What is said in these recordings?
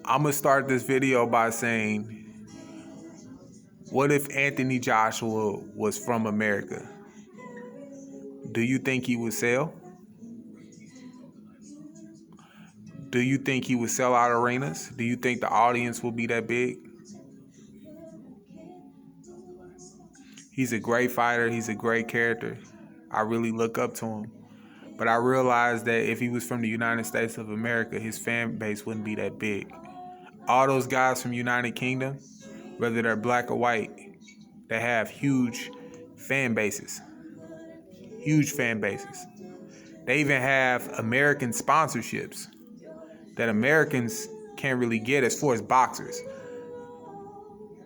I'm going to start this video by saying, what if Anthony Joshua was from America? Do you think he would sell? Do you think he would sell out arenas? Do you think the audience will be that big? He's a great fighter. He's a great character. I really look up to him. But I realized that if he was from the United States of America, his fan base wouldn't be that big. All those guys from United Kingdom, whether they're black or white, they have huge fan bases. Huge fan bases. They even have American sponsorships that Americans can't really get as far as boxers.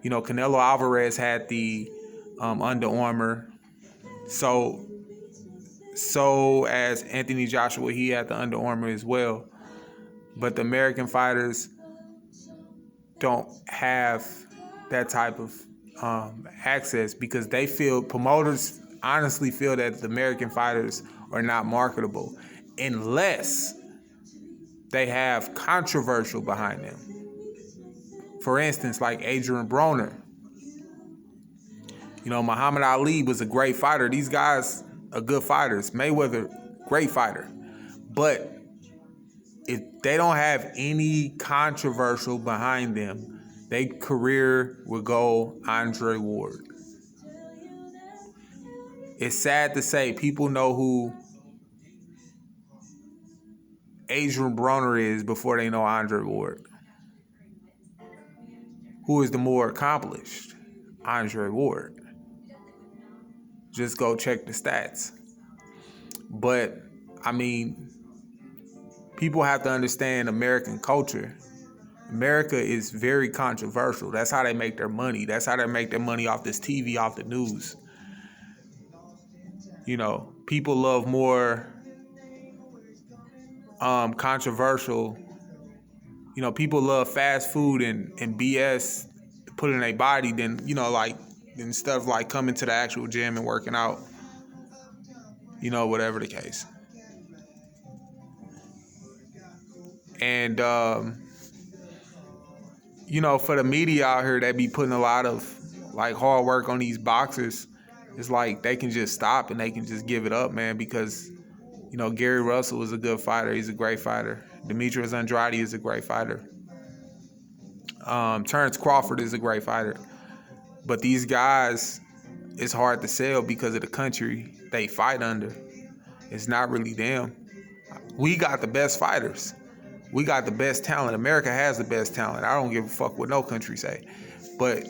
You know, Canelo Alvarez had the Under Armour. So as Anthony Joshua, he had the Under Armour as well. But the American fighters don't have that type of access because promoters honestly feel that the American fighters are not marketable unless they have controversial behind them. For instance, like Adrian Broner. You know, Muhammad Ali was a great fighter. These guys are good fighters. Mayweather, great fighter. But if they don't have any controversial behind them, their career will go Andre Ward. It's sad to say people know who Adrian Broner is before they know Andre Ward. Who is the more accomplished? Andre Ward. Just go check the stats. But, I mean, people have to understand American culture. America is very controversial. That's how they make their money. That's how they make their money off this TV, off the news. You know, people love more controversial. You know, people love fast food and BS to put in their body than, you know, like, than stuff like coming to the actual gym and working out. You know, whatever the case. And, you know, for the media out here, they be putting a lot of, like, hard work on these boxers. It's like they can just stop and they can just give it up, man, because, you know, Gary Russell is a good fighter. He's a great fighter. Demetrius Andrade is a great fighter. Terrence Crawford is a great fighter. But these guys, it's hard to sell because of the country they fight under. It's not really them. We got the best fighters. We got the best talent. America has the best talent. I don't give a fuck what no country say. But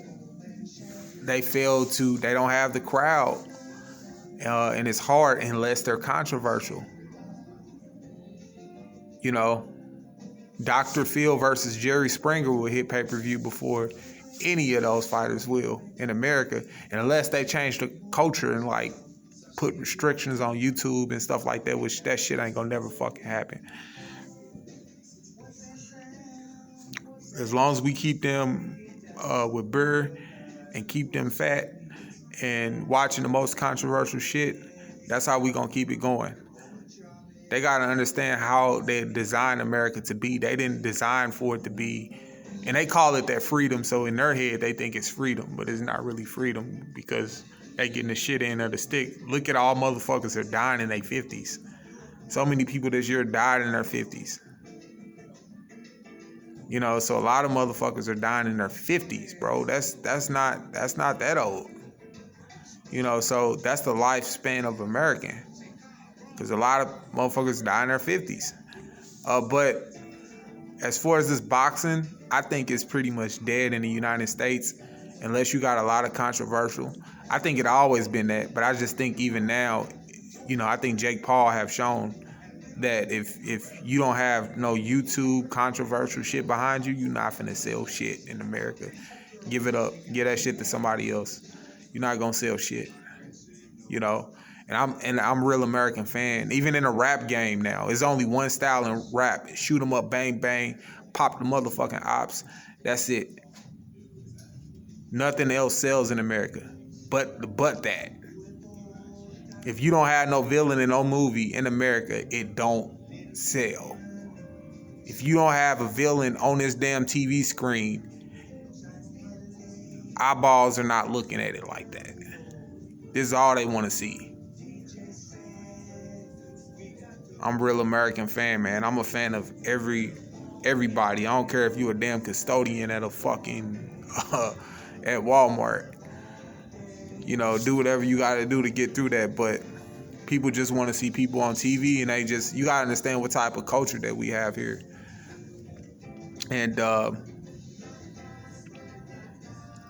they don't have the crowd. And it's hard unless they're controversial. You know, Dr. Phil versus Jerry Springer will hit pay-per-view before any of those fighters will in America. And unless they change the culture and, like, put restrictions on YouTube and stuff like that, which that shit ain't gonna never fucking happen. As long as we keep them with Burr and keep them fat and watching the most controversial shit, that's how we gonna keep it going. They gotta understand how they designed America to be. They didn't design for it to be, and they call it that freedom. So in their head, they think it's freedom, but it's not really freedom because they getting the shit in of the stick. Look at all motherfuckers that are dying in their 50s. So many people this year died in their 50s. You know, so a lot of motherfuckers are dying in their 50s, bro. That's not that old. You know, so that's the lifespan of American. Because a lot of motherfuckers die in their 50s. But as far as this boxing, I think it's pretty much dead in the United States unless you got a lot of controversial. I think it always been that, but I just think even now, you know, I think Jake Paul have shown that if you don't have no YouTube controversial shit behind you, you're not finna sell shit in America. Give it up. Give that shit to somebody else. You're not gonna sell shit. You know? And I'm a real American fan. Even in a rap game now, there's only one style in rap. Shoot 'em up, bang, bang, pop the motherfucking ops. That's it. Nothing else sells in America but that. If you don't have no villain in no movie in America, it don't sell. If you don't have a villain on this damn TV screen, eyeballs are not looking at it like that. This is all they want to see. I'm a real American fan, man. I'm a fan of everybody. I don't care if you a damn custodian at a fucking at Walmart. You know, do whatever you got to do to get through that. But people just want to see people on TV, and you got to understand what type of culture that we have here. And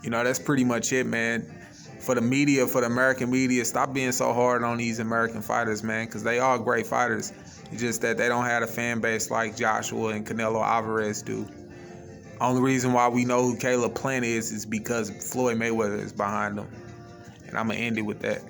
you know, that's pretty much it, man. For the media, for the American media, stop being so hard on these American fighters, man, because they are great fighters. It's just that they don't have a fan base like Joshua and Canelo Alvarez do. Only reason why we know who Caleb Plant is because Floyd Mayweather is behind them. And I'm going to end it with that.